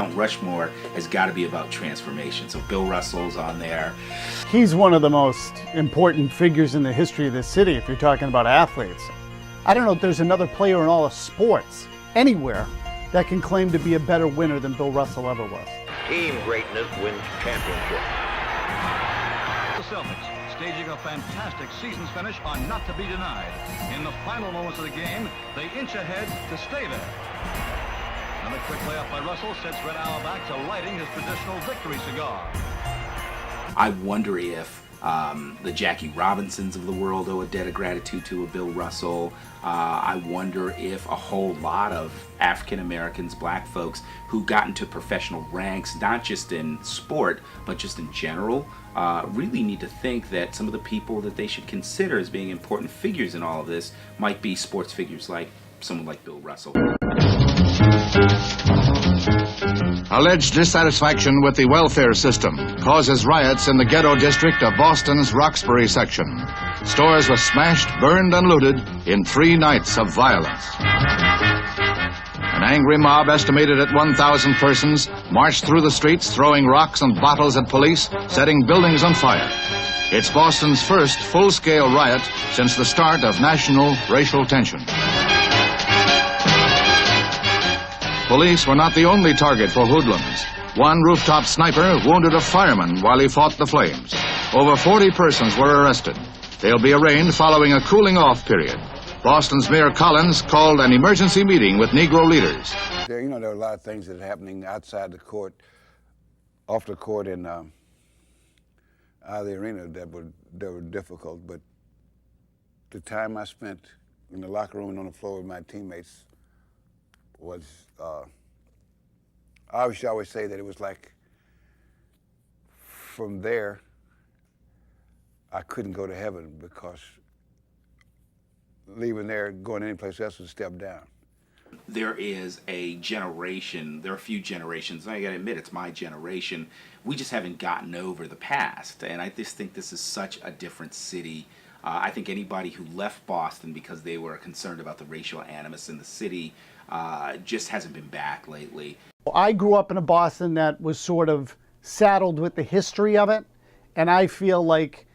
Mount Rushmore has got to be about transformation. So Bill Russell's on there. He's one of the most important figures in the history of this city if you're talking about athletes. I don't know if there's another player in all of sports, anywhere, that can claim to be a better winner than Bill Russell ever was. Team greatness wins championships. The Celtics, staging a fantastic season's finish, are not to be denied. In the final moments of the game, they inch ahead to stay there. Another quick layup by Russell sets Red Auerbach to lighting his traditional victory cigar. I wonder if the Jackie Robinsons of the world owe a debt of gratitude to a Bill Russell. I wonder if a whole lot of African Americans, black folks who got into professional ranks, not just in sport, but just in general, really need to think that some of the people that they should consider as being important figures in all of this might be sports figures like someone like Bill Russell. Alleged dissatisfaction with the welfare system causes riots in the ghetto district of Boston's Roxbury section. Stores were smashed, burned, and looted in 3 nights of violence. An angry mob estimated at 1,000 persons marched through the streets throwing rocks and bottles at police, setting buildings on fire. It's Boston's first full-scale riot since the start of national racial tension. Police were not the only target for hoodlums. One rooftop sniper wounded a fireman while he fought the flames. Over 40 persons were arrested. They'll be arraigned following a cooling-off period. Boston's Mayor Collins called an emergency meeting with Negro leaders. There are a lot of things that are happening outside the court, off the court, and out of the arena that were difficult. But the time I spent in the locker room and on the floor with my teammates was, I always say that it was like, from there, I couldn't go to heaven because leaving there, going anyplace else was a step down. There is a generation, there are a few generations, and I gotta admit, it's my generation, we just haven't gotten over the past, and I just think this is such a different city. I think anybody who left Boston because they were concerned about the racial animus in the city just hasn't been back lately. I grew up in a Boston that was sort of saddled with the history of it, and I feel like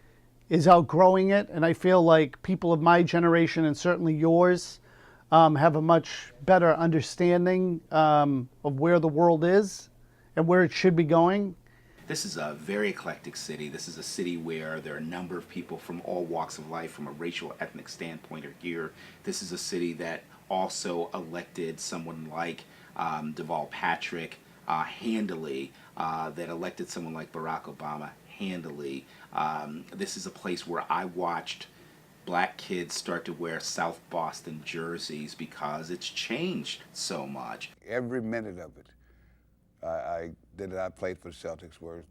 is outgrowing it, and I feel like people of my generation, and certainly yours, have a much better understanding of where the world is and where it should be going. This is a very eclectic city. This is a city where there are a number of people from all walks of life from a racial, ethnic standpoint are here. This is a city that also elected someone like Deval Patrick handily, that elected someone like Barack Obama handily. This is a place where I watched black kids start to wear South Boston jerseys because it's changed so much. Every minute of it that I played for the Celtics were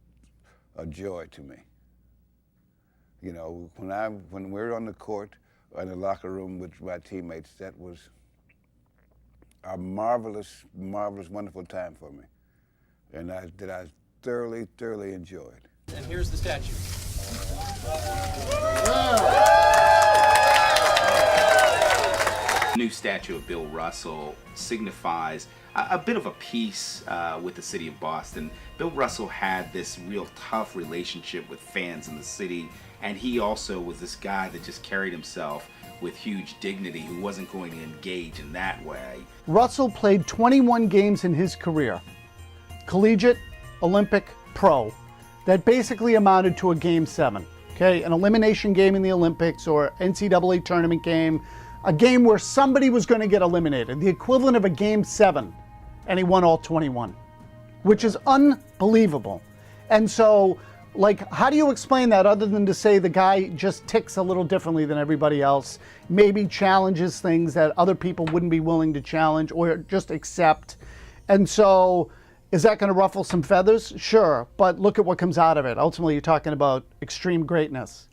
a joy to me. When we were on the court or in the locker room with my teammates, that was a marvelous, marvelous, wonderful time for me, and I thoroughly, thoroughly enjoyed. And here's the statue. The new statue of Bill Russell signifies a bit of a peace with the city of Boston. Bill Russell had this real tough relationship with fans in the city, and he also was this guy that just carried himself with huge dignity, who wasn't going to engage in that way. Russell played 21 games in his career, collegiate, Olympic, pro, that basically amounted to a Game 7, okay? An elimination game in the Olympics or NCAA tournament game, a game where somebody was going to get eliminated, the equivalent of a Game 7, and he won all 21, which is unbelievable. And so, how do you explain that other than to say the guy just ticks a little differently than everybody else, maybe challenges things that other people wouldn't be willing to challenge or just accept? And so, is that going to ruffle some feathers? Sure, but look at what comes out of it. Ultimately, you're talking about extreme greatness.